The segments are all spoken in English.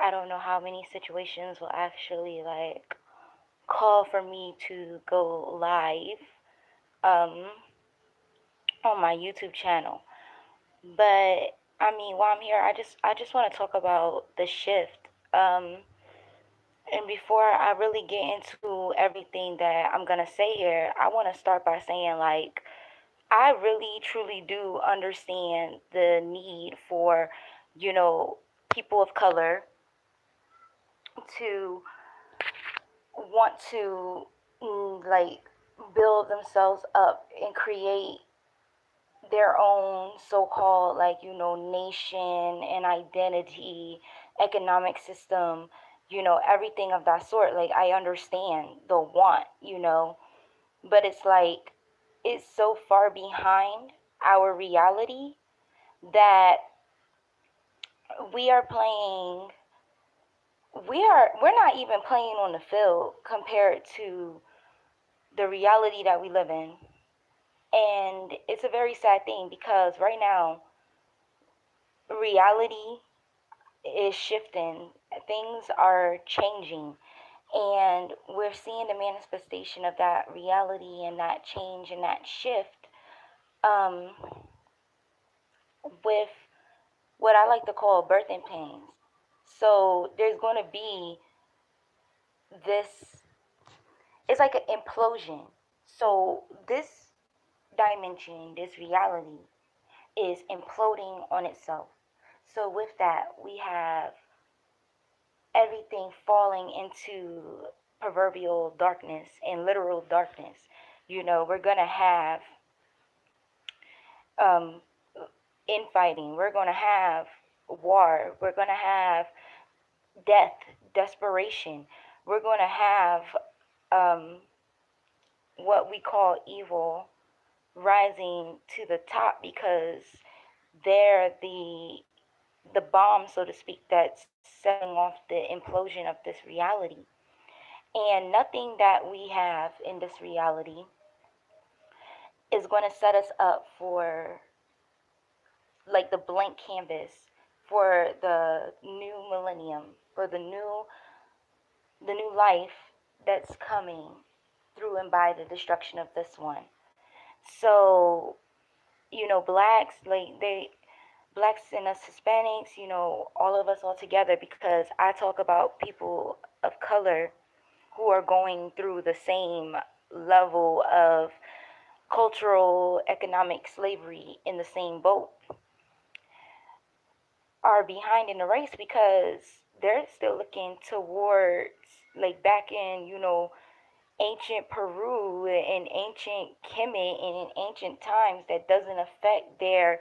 I don't know how many situations will actually like call for me to go live um, on my YouTube channel. But I mean, while I'm here, I just want to talk about the shift. And before I really get into everything that I'm gonna say here, I want to start by saying like I really truly do understand the need for, you know, people of color to want to like build themselves up and create their own so-called like nation and identity, economic system, everything of that sort. Like I understand the want, but it's like it's so far behind our reality that we are playing we're not even playing on the field compared to the reality that we live in. And it's a very sad thing because right now reality is shifting, things are changing, and we're seeing the manifestation of that reality and that change and that shift um, with what I like to call birthing pains. So there's going to be this, it's like an implosion. So this dimension, this reality is imploding on itself. So with that, we have everything falling into proverbial darkness and literal darkness. We're going to have um, infighting, we're going to have war, we're going to have death, desperation, we're going to have um, what we call evil rising to the top because they're the bomb, so to speak, that's setting off the implosion of this reality. And nothing that we have in this reality is going to set us up for like the blank canvas for the new millennium, for the new life that's coming through and by the destruction of this one. So, blacks, like blacks and us Hispanics, all of us all together, because I talk about people of color who are going through the same level of cultural, economic slavery in the same boat, are behind in the race because they're still looking towards like back in, ancient Peru and ancient Kemet and in ancient times that doesn't affect their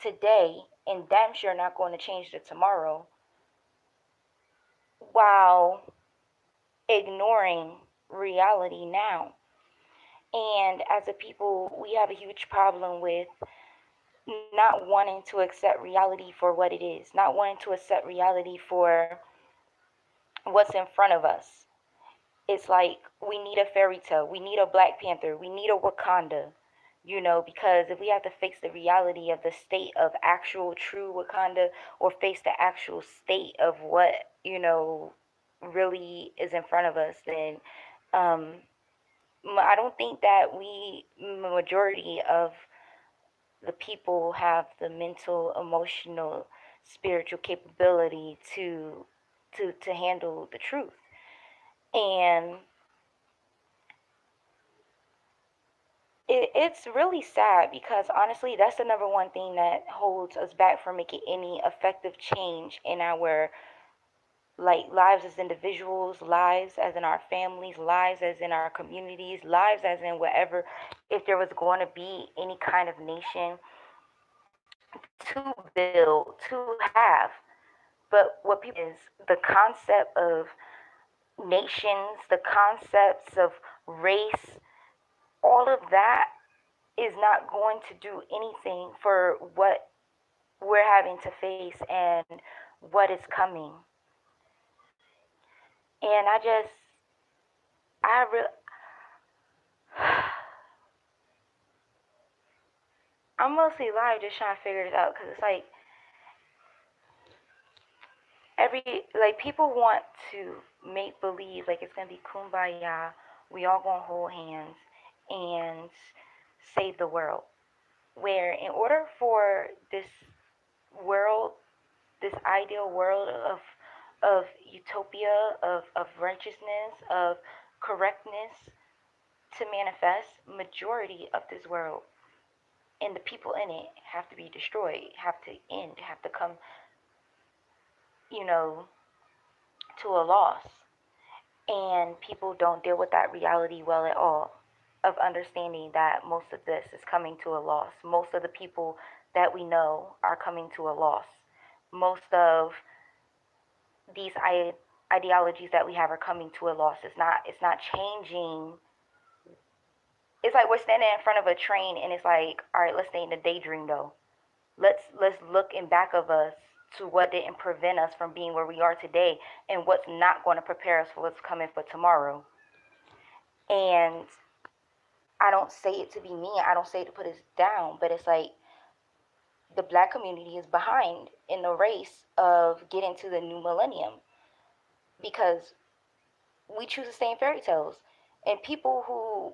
today and damn sure not going to change the tomorrow, while ignoring reality now. And as a people, we have a huge problem with not wanting to accept reality for what it is, not wanting to accept reality for what's in front of us. It's like we need a fairy tale, we need a Black Panther, we need a Wakanda, because if we have to face the reality of the state of actual true Wakanda or face the actual state of what, really is in front of us, then um, I don't think that majority of the people have the mental, emotional, spiritual capability to handle the truth. And it's really sad because honestly, that's the number one thing that holds us back from making any effective change in our like lives as individuals, lives as in our families, lives as in our communities, lives as in whatever. If there was going to be any kind of nation to build, to have, but what people is the concept of nations, the concepts of race, all of that is not going to do anything for what we're having to face and what is coming. And I really, I'm mostly live just trying to figure this out because it's like people want to make believe like it's gonna be kumbaya. We all gonna hold hands and save the world. Where in order for this world, this ideal world of utopia, of righteousness, of correctness to manifest, majority of this world and the people in it have to be destroyed, have to end, have to come, you know, to a loss. And people don't deal with that reality well at all, of understanding that most of this is coming to a loss. Most of the people that we know are coming to a loss. Most of these ideologies that we have are coming to a loss. It's not changing. It's like we're standing in front of a train and it's like, all right, let's stay in the daydream though. Let's look in back of us to what didn't prevent us from being where we are today and what's not going to prepare us for what's coming for tomorrow. And I don't say it to be mean. I don't say it to put us down, but it's like the black community is behind in the race of getting to the new millennium because we choose to stay in fairy tales. And people who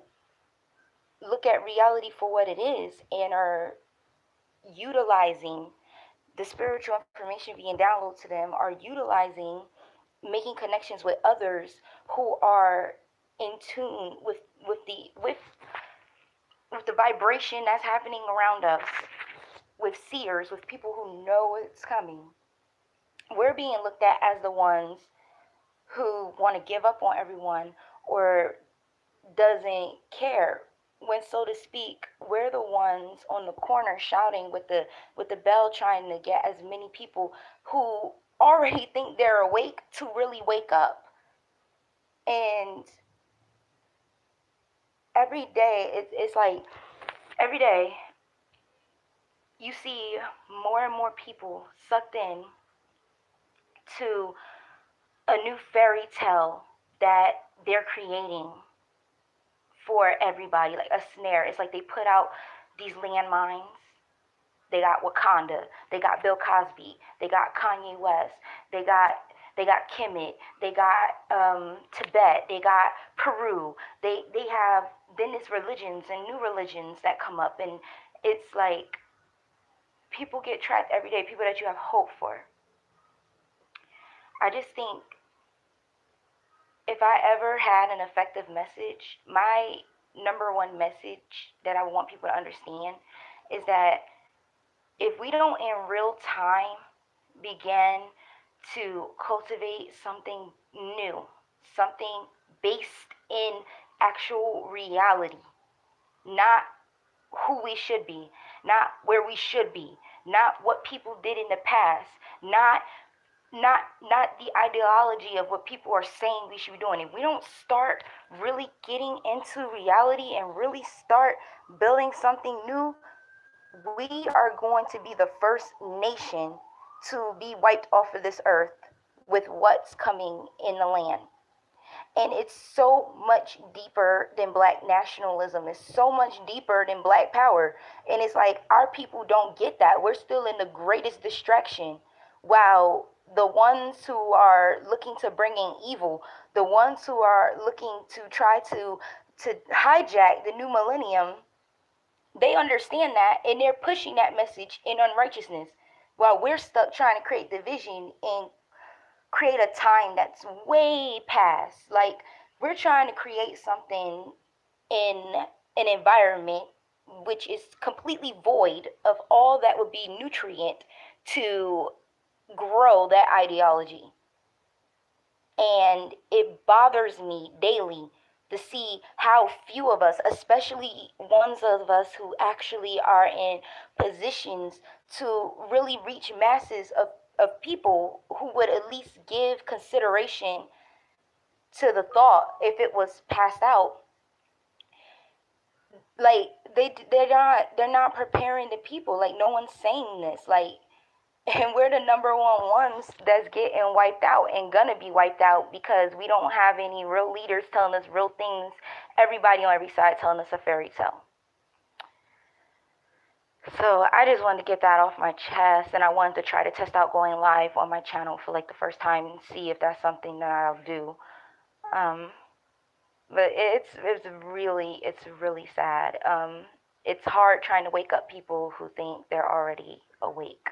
look at reality for what it is and are utilizing the spiritual information being downloaded to them, are utilizing making connections with others who are in tune with the vibration that's happening around us, with seers, with people who know it's coming. We're being looked at as the ones who want to give up on everyone or doesn't care, when so to speak we're the ones on the corner shouting with the bell, trying to get as many people who already think they're awake to really wake up. And every day it's like every day you see more and more people sucked in to a new fairy tale that they're creating for everybody, like a snare. It's like they put out these landmines. They got Wakanda, they got Bill Cosby, they got Kanye West, they got Kemet, they got Tibet, they got Peru. They have then it's religions and new religions that come up, and it's like people get trapped every day. People that you have hope for. I just think if I ever had an effective message, my number one message that I want people to understand is that if we don't in real time begin to cultivate something new, something based in actual reality, not who we should be, not where we should be, not what people did in the past, not the ideology of what people are saying we should be doing. If we don't start really getting into reality and really start building something new, we are going to be the first nation to be wiped off of this earth with what's coming in the land. And it's so much deeper than black nationalism. It's so much deeper than black power. And it's like our people don't get that. We're still in the greatest distraction, while the ones who are looking to bring in evil, the ones who are looking to try to hijack the new millennium, they understand that and they're pushing that message in unrighteousness, while we're stuck trying to create division and create a time that's way past. Like we're trying to create something in an environment which is completely void of all that would be nutrient to grow that ideology. And it bothers me daily to see how few of us, especially ones of us who actually are in positions to really reach masses of people who would at least give consideration to the thought if it was passed out. Like they're not preparing the people. Like no one's saying this. Like, and we're the number ones that's getting wiped out and gonna be wiped out because we don't have any real leaders telling us real things. Everybody on every side telling us a fairy tale. So I just wanted to get that off my chest, and I wanted to try to test out going live on my channel for like the first time and see if that's something that I'll do. Um, but it's really sad. It's hard trying to wake up people who think they're already awake.